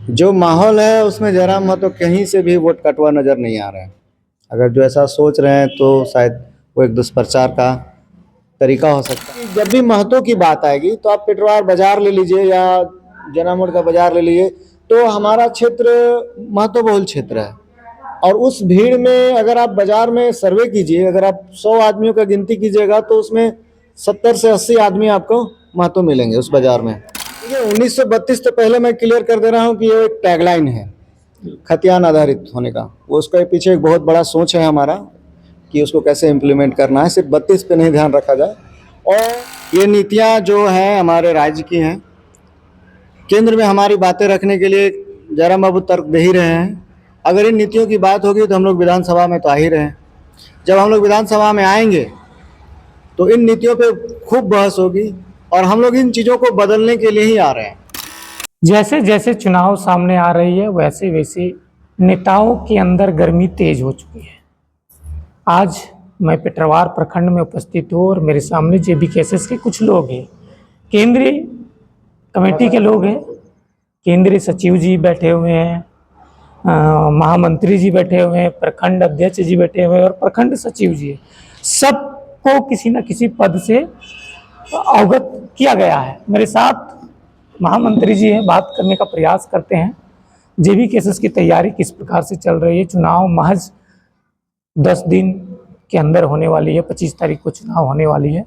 जो माहौल है उसमें जयराम महतो कहीं से भी वोट कटवा नज़र नहीं आ रहा है। अगर जो ऐसा सोच रहे हैं तो शायद वो एक दुष्प्रचार का तरीका हो सकता है। जब भी महतो की बात आएगी तो आप पेटरवार बाजार ले लीजिए या जनामोड़ का बाजार ले लीजिए, तो हमारा क्षेत्र महतो बहुल क्षेत्र है। और उस भीड़ में अगर आप बाजार में सर्वे कीजिए, अगर आप 100 आदमियों का गिनती कीजिएगा तो उसमें 70 से 80 आदमी आपको महतो मिलेंगे उस बाजार में। ये 1932 तो पहले मैं क्लियर कर दे रहा हूँ कि ये एक टैगलाइन है खतियान आधारित होने का। वो उसके पीछे एक बहुत बड़ा सोच है हमारा कि उसको कैसे इम्प्लीमेंट करना है, सिर्फ 32 पे नहीं ध्यान रखा जाए। और ये नीतियाँ जो हैं हमारे राज्य की हैं, केंद्र में हमारी बातें रखने के लिए जयराम बाबू तर्क दे ही रहे हैं। अगर इन नीतियों की बात होगी तो हम लोग विधानसभा में तो आ ही रहे हैं। जब हम लोग विधानसभा में आएंगे तो इन नीतियों पे खूब बहस होगी और हम लोग इन चीज़ों को बदलने के लिए ही आ रहे हैं। जैसे जैसे चुनाव सामने आ रही है वैसे वैसे नेताओं के अंदर गर्मी तेज हो चुकी है। आज मैं पेटरवार प्रखंड में उपस्थित हूँ और मेरे सामने JBKSS के कुछ लोग हैं, केंद्रीय कमेटी के लोग हैं, केंद्रीय सचिव जी बैठे हुए हैं, महामंत्री जी बैठे हुए हैं, प्रखंड अध्यक्ष जी बैठे हुए हैं और प्रखंड सचिव जी है। सबको किसी न किसी पद से अवगत किया गया है। मेरे साथ महामंत्री जी हैं, बात करने का प्रयास करते हैं। JBKSS की तैयारी किस प्रकार से चल रही है? चुनाव महज 10 दिन के अंदर होने वाली है, 25 तारीख को चुनाव होने वाली है।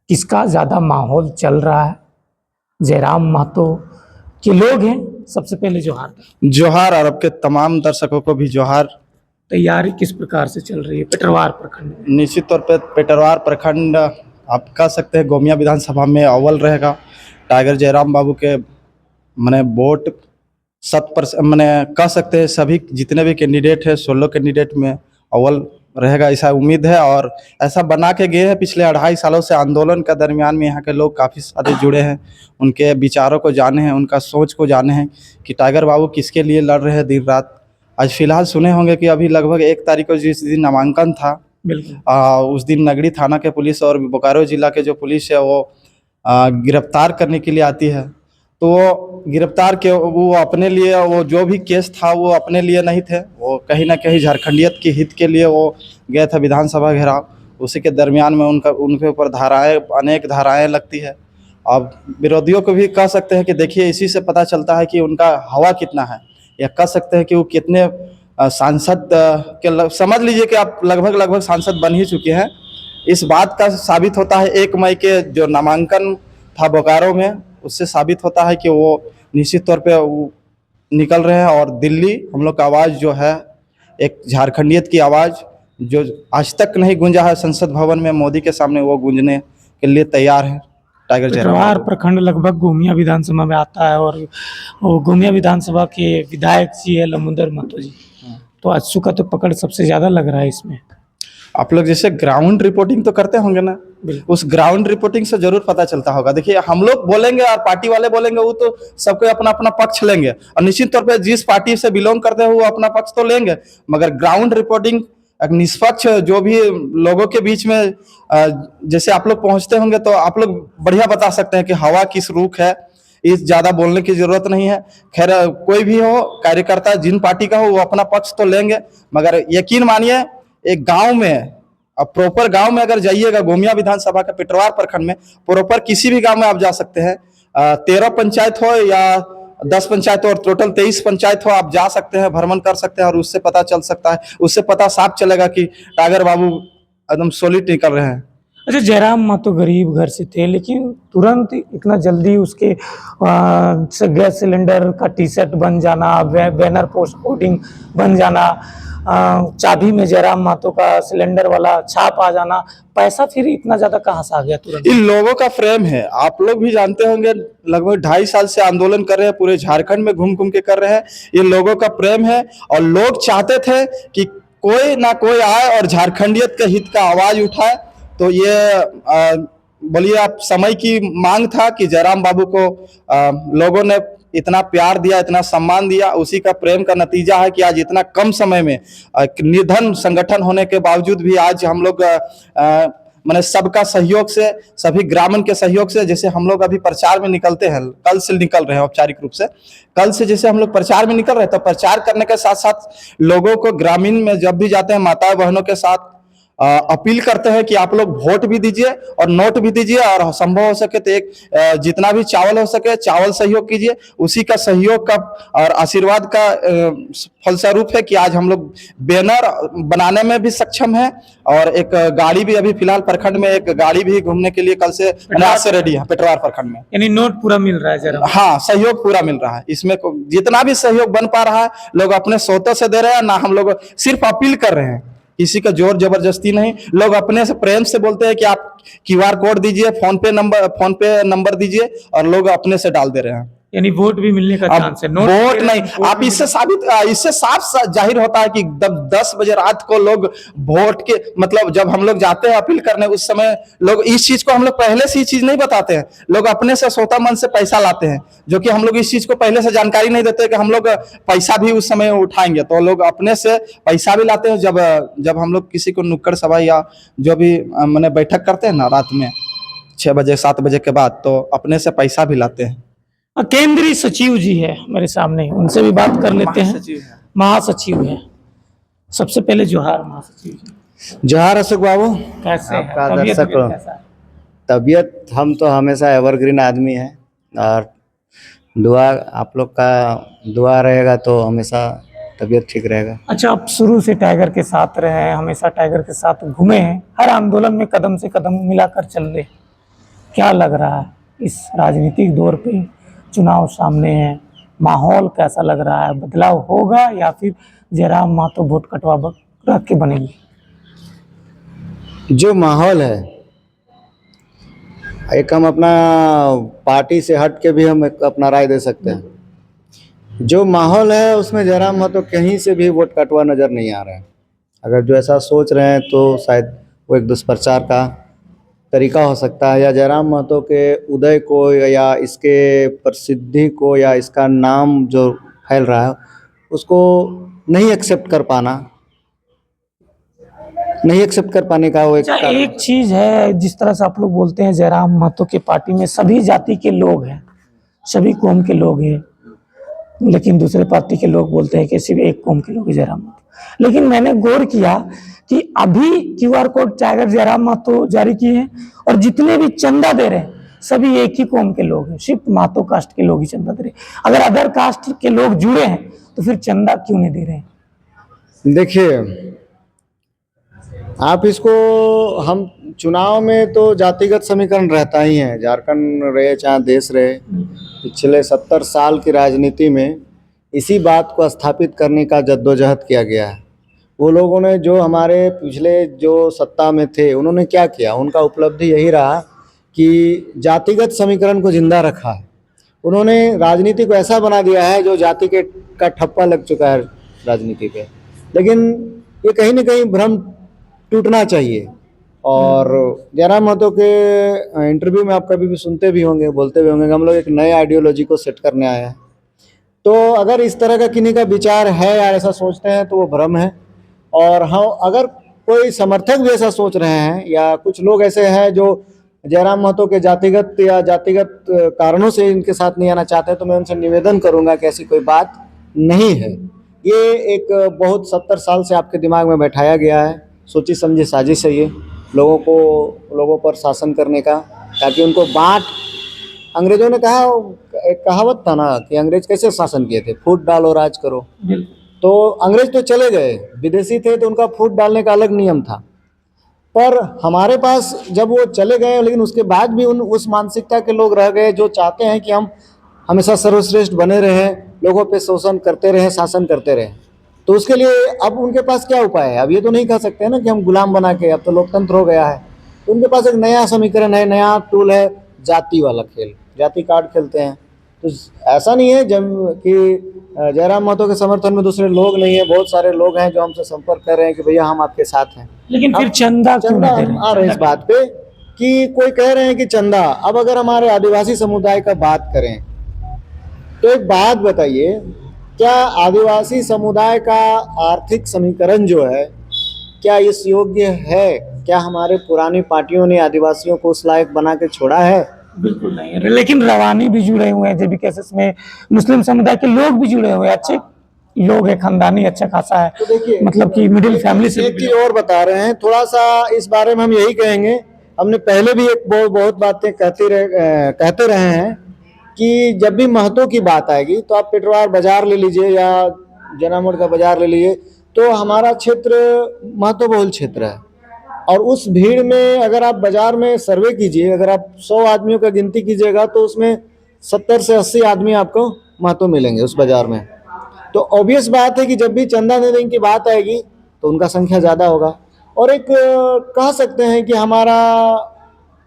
किसका ज़्यादा माहौल चल रहा है? जयराम महतो के लोग हैं। सबसे पहले जोहार और आपके तमाम दर्शकों को भी जोहार। तैयारी किस प्रकार से चल रही है पेटरवार प्रखंड में? निश्चित तौर पे पेटरवार प्रखंड आप कह सकते हैं गोमिया विधानसभा में अव्वल रहेगा। टाइगर जयराम बाबू के मैंने वोट 100% मैंने कह सकते हैं सभी जितने भी कैंडिडेट है 16 कैंडिडेट में अव्वल रहेगा, ऐसा उम्मीद है। और ऐसा बना के गए हैं पिछले 2.5 सालों से आंदोलन के दरमियान में यहाँ के लोग काफ़ी सारे जुड़े हैं, उनके विचारों को जाने हैं, उनका सोच को जाने हैं कि टाइगर बाबू किसके लिए लड़ रहे हैं दिन रात। आज फिलहाल सुने होंगे कि अभी लगभग 1 तारीख को जिस दिन नामांकन था, बिल्कुल उस दिन नगड़ी थाना के पुलिस और बोकारो जिला के जो पुलिस है वो गिरफ्तार करने के लिए आती है। तो वो गिरफ्तार के वो अपने लिए वो जो भी केस था वो अपने लिए नहीं थे, वो कहीं ना कहीं झारखंडियत के हित के लिए वो गए थे विधानसभा घेराव। उसी के दरमियान में उनके ऊपर अनेक धाराएं लगती है। अब विरोधियों को भी कह सकते हैं कि देखिए इसी से पता चलता है कि उनका हवा कितना है, या कह सकते हैं कि वो कितने सांसद के समझ लीजिए कि आप लगभग सांसद बन ही चुके हैं। इस बात का साबित होता है 1 मई के जो नामांकन था बोकारो में, उससे साबित होता है कि वो निश्चित तौर पे वो निकल रहे हैं। और दिल्ली हम लोग का आवाज़ जो है, एक झारखंडियत की आवाज़ जो आज तक नहीं गूंजा है संसद भवन में मोदी के सामने, वो गूंजने के लिए तैयार है टाइगर जयराम। पेटरवार प्रखंड लगभग गोमिया विधानसभा में आता है और वो गोमिया विधानसभा के विधायक जी है लमुंदर महतो जी। तो अच्छू का तो पकड़ सबसे ज़्यादा लग रहा है इसमें। आप लोग जैसे ग्राउंड रिपोर्टिंग तो करते होंगे ना, उस ग्राउंड रिपोर्टिंग से जरूर पता चलता होगा। देखिए हम लोग बोलेंगे और पार्टी वाले बोलेंगे, वो तो सबको अपना अपना पक्ष लेंगे और निश्चित तौर पे जिस पार्टी से बिलोंग करते हैं वो अपना पक्ष तो लेंगे, मगर ग्राउंड रिपोर्टिंग एक निष्पक्ष जो भी लोगों के बीच में जैसे आप लोग पहुंचते होंगे तो आप लोग बढ़िया बता सकते हैं कि हवा किस रुख है। इस ज़्यादा बोलने की जरूरत नहीं है। खैर कोई भी हो कार्यकर्ता जिन पार्टी का हो वो अपना पक्ष तो लेंगे, मगर यकीन मानिए एक गांव में, अब प्रॉपर गांव में अगर जाइएगा गोमिया विधानसभा के पेटरवार प्रखंड में, प्रॉपर किसी भी गांव में आप जा सकते हैं, 13 पंचायत हो या 10 पंचायत हो और टोटल 23 पंचायत हो, आप जा सकते हैं, भ्रमण कर सकते हैं और उससे पता चल सकता है, उससे पता साफ चलेगा कि टाइगर बाबू एकदम सॉलिड निकल रहे हैं। अच्छा, जयराम महतो गरीब घर से थे लेकिन तुरंत इतना जल्दी उसके गैस सिलेंडर का टी-शर्ट बन जाना, बैनर पोस्ट होर्डिंग बन जाना, चाबी में जयराम महतो का सिलेंडर वाला छाप आ जाना, पैसा फिर इतना ज्यादा कहाँ से आ गया तुरंत? इन लोगों का फ्रेम है, आप लोग भी जानते होंगे, लगभग 2.5 साल से आंदोलन कर रहे हैं, पूरे झारखंड में घूम घूम के कर रहे हैं। ये लोगों का प्रेम है और लोग चाहते थे कि कोई ना कोई आए और झारखंडियत के हित का आवाज उठाए। तो ये बोलिए आप समय की मांग था कि जयराम बाबू को लोगों ने इतना प्यार दिया, इतना सम्मान दिया, उसी का प्रेम का नतीजा है कि आज इतना कम समय में निर्धन संगठन होने के बावजूद भी आज हम लोग मैंने सबका सहयोग से, सभी ग्रामीण के सहयोग से, जैसे हम लोग अभी प्रचार में निकलते हैं, कल से निकल रहे हैं औपचारिक रूप से, कल से जैसे हम लोग प्रचार में निकल रहे हैं, तो प्रचार करने के साथ साथ लोगों को ग्रामीण में जब भी जाते हैं माताओं बहनों के साथ अपील करते हैं कि आप लोग वोट भी दीजिए और नोट भी दीजिए, और संभव हो सके तो एक जितना भी चावल हो सके चावल सहयोग कीजिए। उसी का सहयोग का और आशीर्वाद का फलस्वरूप है कि आज हम लोग बैनर बनाने में भी सक्षम है, और एक गाड़ी भी अभी फिलहाल प्रखंड में एक गाड़ी भी घूमने के लिए कल से आज से रेडी है पेटवार प्रखंड में। यानी नोट पूरा मिल रहा है जरा। हाँ, सहयोग पूरा मिल रहा है इसमें, जितना भी सहयोग बन पा रहा है लोग अपने स्वतः से दे रहे हैं, ना हम लोग सिर्फ अपील कर रहे हैं, किसी का जोर जबरदस्ती नहीं। लोग अपने से प्रेम से बोलते हैं कि आप क्यूआर कोड दीजिए, फोन पे नंबर दीजिए, और लोग अपने से डाल दे रहे हैं। यानी वोट भी मिलने का अब चांस है। वोट नहीं, आप इससे साफ जाहिर होता है कि 10 बजे रात को लोग वोट के मतलब जब हम लोग जाते हैं अपील करने, उस समय लोग इस चीज को हम लोग पहले से ही चीज नहीं बताते हैं, लोग अपने से स्वतः मन से पैसा लाते हैं, जो कि हम लोग इस चीज को पहले से जानकारी नहीं देते कि हम लोग पैसा भी उस समय उठाएंगे, तो लोग अपने से पैसा भी लाते हैं। जब हम लोग किसी को नुक्कड़ सभा या जो भी मैंने बैठक करते हैं ना रात में 6 बजे 7 बजे के बाद, तो अपने से पैसा भी लाते हैं। केंद्रीय सचिव जी है मेरे सामने, उनसे भी बात कर लेते हैं। महासचिव है, सबसे पहले जोहार महासचिव जी। जोहार अशोक बाबू, कैसे है? आपका तबीयत दर्शक वबीयत कैसा है? तबीयत हम तो हमेशा एवरग्रीन आदमी है, और दुआ आप लोग का दुआ रहेगा तो हमेशा तबीयत ठीक रहेगा। अच्छा, आप शुरू से टाइगर के साथ रहे हैं, हमेशा टाइगर के साथ घूमे हैं, हर आंदोलन में कदम से कदम मिलाकर चल रहे, क्या लग रहा है इस राजनीतिक दौर पे? चुनाव सामने है, माहौल कैसा लग रहा है? बदलाव होगा या फिर जयराम महतो वोट कटवा रख के बनेगी? जो माहौल है, एक हम अपना पार्टी से हट के भी हम एक अपना राय दे सकते हैं। जो माहौल है उसमें जयराम महतो कहीं से भी वोट कटवा नज़र नहीं आ रहा है। अगर जो ऐसा सोच रहे हैं तो शायद वो एक दुष्प्रचार का तरीका हो सकता है, या जयराम महतो के उदय को या इसके प्रसिद्धि को या इसका नाम जो फैल रहा है उसको नहीं एक्सेप्ट कर पाने का वो अच्छा, एक चीज है, जिस तरह से आप लोग बोलते हैं जयराम महतो की पार्टी में सभी जाति के लोग हैं, सभी कौम के लोग हैं, लेकिन दूसरे पार्टी के लोग बोलते हैं कि सिर्फ एक कौम के लोग हैं जयराम महतो। लेकिन मैंने गौर किया कि अभी QR code tiger Jairam Mahato जारी किए हैं, और जितने भी चंदा दे रहे हैं सभी एक ही कौम के लोग हैं, सिर्फ महतो कास्ट के लोग ही चंदा दे रहे हैं। अगर अदर कास्ट के लोग जुड़े हैं तो फिर चंदा क्यों नहीं दे रहे हैं? देखिए, आप इसको, हम चुनाव में तो जातिगत समीकरण रहता ही है, झारखंड रहे चाहे देश रहे, पिछले 70 साल की राजनीति में इसी बात को स्थापित करने का जद्दोजहद किया गया है। वो लोगों ने जो हमारे पिछले जो सत्ता में थे उन्होंने क्या किया, उनका उपलब्धि यही रहा कि जातिगत समीकरण को जिंदा रखा है। उन्होंने राजनीति को ऐसा बना दिया है जो जाति के का ठप्पा लग चुका है राजनीति पे। लेकिन ये कहीं ना कहीं भ्रम टूटना चाहिए। और जयराम महतो के इंटरव्यू में आप कभी भी सुनते भी होंगे, बोलते भी होंगे कि हम लोग एक नए आइडियोलॉजी को सेट करने आए हैं। तो अगर इस तरह का किन्हीं का विचार है या ऐसा सोचते हैं तो वो भ्रम है। और हाँ, अगर कोई समर्थक भी ऐसा सोच रहे हैं या कुछ लोग ऐसे हैं जो जयराम महतो के जातिगत कारणों से इनके साथ नहीं आना चाहते, तो मैं उनसे निवेदन करूंगा कि ऐसी कोई बात नहीं है। ये एक बहुत 70 साल से आपके दिमाग में बैठाया गया है, सोची समझी साजिश है ये, लोगों पर शासन करने का, ताकि उनको अंग्रेजों ने कहा, एक कहावत था ना कि अंग्रेज कैसे शासन किए थे, फूट डालो राज करो। तो अंग्रेज तो चले गए, विदेशी थे तो उनका फूट डालने का अलग नियम था, पर हमारे पास जब वो चले गए, लेकिन उसके बाद भी उस मानसिकता के लोग रह गए जो चाहते हैं कि हम हमेशा सर्वश्रेष्ठ बने रहें, लोगों पे शोषण करते रहें, शासन करते रहें। तो उसके लिए अब उनके पास क्या उपाय है? अब ये तो नहीं कह सकते हैं ना कि हम गुलाम बना के, अब तो लोकतंत्र हो गया है। तो उनके पास एक नया समीकरण है, नया टूल है, जाति वाला खेल, जाति कार्ड खेलते हैं। तो ऐसा नहीं है कि जयराम महतो के समर्थन में दूसरे लोग नहीं है, बहुत सारे लोग हैं जो हमसे संपर्क कर रहे हैं कि भैया हम आपके साथ हैं। लेकिन फिर चंदा क्यों नहीं दे रहे हैं? आ रहे हैं इस बात पे कि कोई कह रहे हैं कि चंदा। अब अगर हमारे आदिवासी समुदाय का बात करें तो एक बात बताइए, क्या आदिवासी समुदाय का आर्थिक समीकरण जो है क्या इस योग्य है क्या हमारे पुरानी पार्टियों ने आदिवासियों को उस लायक बना के छोड़ा है? बिल्कुल नहीं है। लेकिन रवानी भी जुड़े हुए हैं, जेबी केसेस में मुस्लिम समुदाय के लोग भी जुड़े हुए हैं, अच्छे लोग हैं, खानदानी अच्छा खासा है, तो देखिए, मतलब कि मिडिल फैमिली से एक चीज और बता रहे हैं, थोड़ा सा इस बारे में हम यही कहेंगे, हमने पहले भी एक बहुत बातें कहते रहे हैं कि जब भी महतों की बात आएगी तो आप पेटरवार बाजार ले लीजिए या जनामोड़ का बाजार ले लीजिए, तो हमारा क्षेत्र महतो बहुल क्षेत्र है। और उस भीड़ में अगर आप बाजार में सर्वे कीजिए, अगर आप 100 आदमियों का गिनती कीजिएगा तो उसमें 70 से 80 आदमी आपको महतो मिलेंगे उस बाजार में। तो ऑब्वियस बात है कि जब भी चंदा देने की बात आएगी तो उनका संख्या ज़्यादा होगा। और एक कह सकते हैं कि हमारा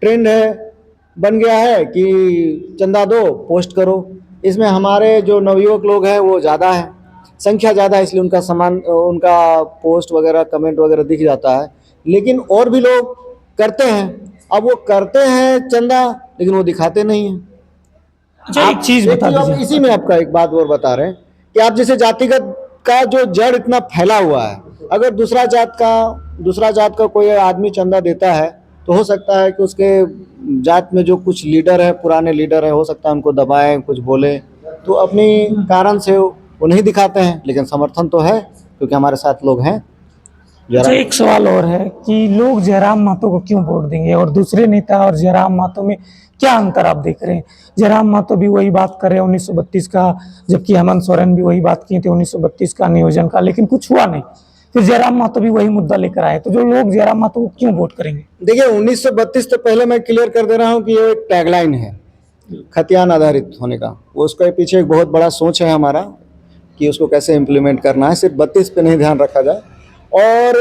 ट्रेंड है, बन गया है कि चंदा दो पोस्ट करो, इसमें हमारे जो नवयुवक लोग हैं वो ज़्यादा है, संख्या ज़्यादा है, इसलिए उनका पोस्ट वगैरह कमेंट वगैरह दिख जाता है। लेकिन और भी लोग करते हैं, अब वो करते हैं चंदा लेकिन वो दिखाते नहीं हैं। अच्छा, एक चीज बता दीजिए। इसी में आपका एक बात और बता रहे हैं कि आप जैसे जातिगत का जो जड़ इतना फैला हुआ है, अगर दूसरा जात का कोई आदमी चंदा देता है तो हो सकता है कि उसके जात में जो कुछ लीडर है, पुराने लीडर है, हो सकता है उनको दबाएं, कुछ बोले, तो अपनी कारण से वो नहीं दिखाते हैं, लेकिन समर्थन तो है क्योंकि हमारे साथ लोग हैं। अच्छा, एक सवाल और है कि लोग जयराम महतो को क्यों वोट देंगे और दूसरे नेता और जयराम महतो में क्या अंतर आप देख रहे हैं? जयराम महतो भी वही बात कर रहे हैं 1932 का, जबकि हेमंत सोरेन भी वही बात किए थे 1932 का नियोजन का, लेकिन कुछ हुआ नहीं। फिर जयराम महतो भी वही मुद्दा लेकर आए, तो जो लोग जयराम महतो को क्यों वोट करेंगे? देखिए, 1932 तो पहले मैं क्लियर कर दे रहा हूँ कि ये एक टैगलाइन है खतियान आधारित होने का, उसके पीछे एक बहुत बड़ा सोच है हमारा कि उसको कैसे इम्प्लीमेंट करना है, सिर्फ 32 पे नहीं ध्यान रखा जाए। और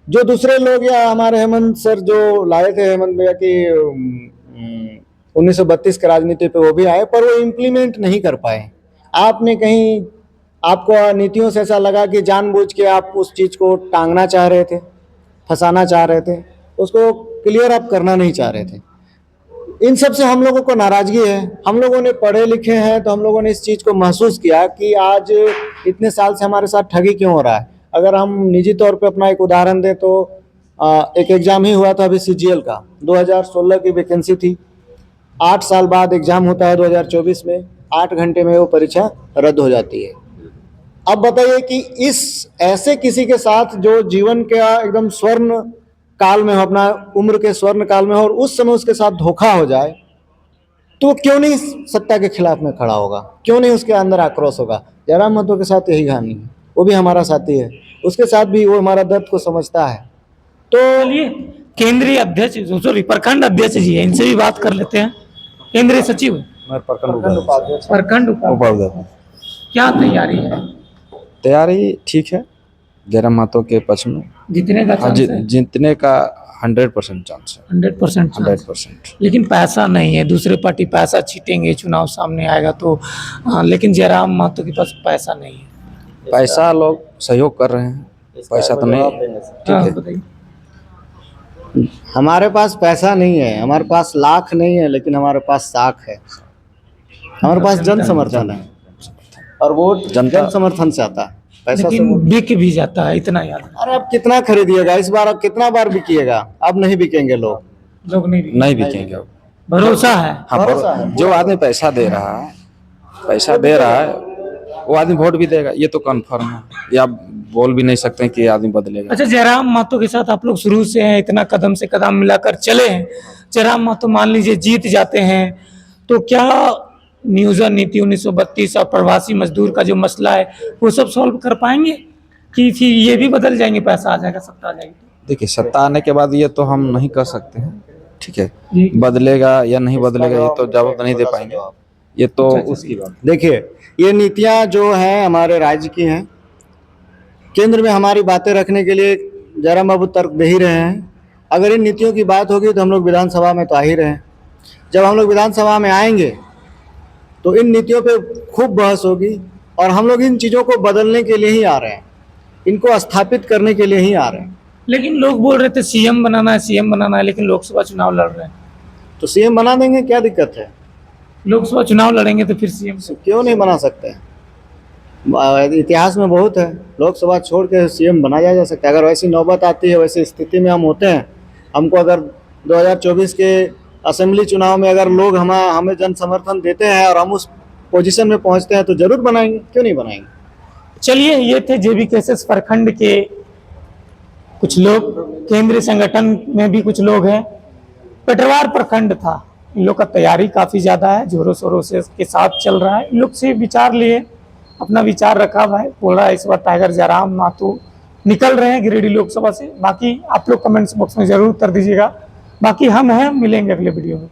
जो दूसरे लोग या हमारे हेमंत सर जो लाए थे, हेमंत भैया की 1932 के राजनीति पे वो भी आए, पर वो इम्प्लीमेंट नहीं कर पाए। आपने कहीं आपको नीतियों से ऐसा लगा कि जानबूझ के आप उस चीज़ को टांगना चाह रहे थे, फंसाना चाह रहे थे, उसको क्लियर आप करना नहीं चाह रहे थे। इन सब से हम लोगों को नाराज़गी है। हम लोगों ने पढ़े लिखे हैं तो हम लोगों ने इस चीज़ को महसूस किया कि आज इतने साल से हमारे साथ ठगी क्यों हो रहा है। अगर हम निजी तौर पे अपना एक उदाहरण दें तो एक एग्ज़ाम ही हुआ था अभी CGL का, 2016 की वैकेंसी थी, 8 साल बाद एग्ज़ाम होता है 2024 में, 8 घंटे में वो परीक्षा रद्द हो जाती है। अब बताइए कि इस ऐसे किसी के साथ जो जीवन का एकदम स्वर्ण काल में हो, अपना उम्र के स्वर्ण काल में हो, और उस समय उसके साथ धोखा हो जाए, तो क्यों नहीं सत्ता के खिलाफ में खड़ा होगा, क्यों नहीं उसके अंदर आक्रोश होगा। जयराम महतो के साथ यही कहानी है, वो भी हमारा साथी है, उसके साथ भी वो हमारा दर्द को समझता है। तो चलिए, केंद्रीय अध्यक्ष, सॉरी प्रखंड अध्यक्ष जी है, इनसे भी बात कर लेते हैं। केंद्रीय सचिव, प्रखंड उपाध्यक्ष, क्या तैयारी है? तैयारी ठीक है, जयराम महतो के पक्ष में जीतने का चांस है? जीतने का 100% चांस है। 100% चांस। 100%। लेकिन पैसा नहीं है, दूसरे पार्टी पैसा छीटेंगे, चुनाव सामने आएगा तो लेकिन जयराम महतो के पास पैसा नहीं है। पैसा लोग सहयोग कर रहे हैं, पैसा तो नहीं है। ठीक है, बताइए। हमारे पास पैसा नहीं है, हमारे पास लाख नहीं है, लेकिन हमारे पास साख है, हमारे पास जन समर्थन है, और वोट जन समर्थन से आता है, पैसा से लेकिन बिक भी जाता है, इतना याद। अरे अब कितना खरीदिएगा इस बार, अब कितना बार बिकिएगा, अब नहीं बिकेंगे लोग नहीं बिकेंगे अब। भरोसा है। हाँ, भरोसा है। जो आदमी पैसा दे रहा है वो आदमी वोट भी देगा, ये तो कन्फर्म है, ये आप बोल भी नहीं सकते कि आदमी बदलेगा। अच्छा, जयराम महतो के साथ आप लोग शुरू से हैं, इतना कदम से कदम मिलाकर चले हैं। जयराम महतो मान लीजिए जीत जाते हैं तो क्या नियोजन नीति 1932 और प्रवासी मजदूर का जो मसला है वो सब सॉल्व कर पाएंगे कि फिर ये भी बदल जाएंगे, पैसा आ जाएगा, सत्ता आ जाएगी? देखिए, सत्ता आने के बाद ये तो हम नहीं कर सकते हैं, ठीक है, जी। बदलेगा या नहीं बदलेगा ये तो जवाब नहीं दे पाएंगे, ये तो उसकी बात। देखिए, ये नीतियां जो हैं हमारे राज्य की हैं, केंद्र में हमारी बातें रखने के लिए जयराम बाबू तर्क दे ही रहे हैं। अगर इन नीतियों की बात होगी तो हम लोग विधानसभा में तो आ ही रहे हैं। जब हम लोग विधानसभा में आएंगे तो इन नीतियों पे खूब बहस होगी, और हम लोग इन चीज़ों को बदलने के लिए ही आ रहे हैं, इनको स्थापित करने के लिए ही आ रहे हैं। लेकिन लोग बोल रहे थे सीएम बनाना है, लेकिन लोकसभा चुनाव लड़ रहे हैं। तो CM बना देंगे, क्या दिक्कत है? लोकसभा चुनाव लड़ेंगे तो फिर सीएम क्यों नहीं बना सकते हैं? इतिहास में बहुत है, लोकसभा छोड़ के सीएम बनाया जा सकता है। अगर वैसी नौबत आती है, वैसी स्थिति में हम होते हैं, हमको अगर 2024 के असेंबली चुनाव में अगर लोग हमें जन समर्थन देते हैं और हम उस पोजीशन में पहुंचते हैं तो जरूर बनाएंगे, क्यों नहीं बनाएंगे। चलिए, ये थे JBKSS प्रखंड के कुछ लोग, केंद्रीय संगठन में भी कुछ लोग हैं। पेटरवार प्रखंड था, इन लोग का तैयारी काफ़ी ज़्यादा है, जोरों शोरों से इसके साथ चल रहा है। इन लोग से विचार लिए, अपना विचार रखा भाई, बोल रहा है इस बार टाइगर जयराम माथुर निकल रहे हैं गिरिडीह लोकसभा से। बाकी आप लोग कमेंट्स बॉक्स में ज़रूर उत्तर दीजिएगा। बाकी हम हैं, मिलेंगे अगले वीडियो में।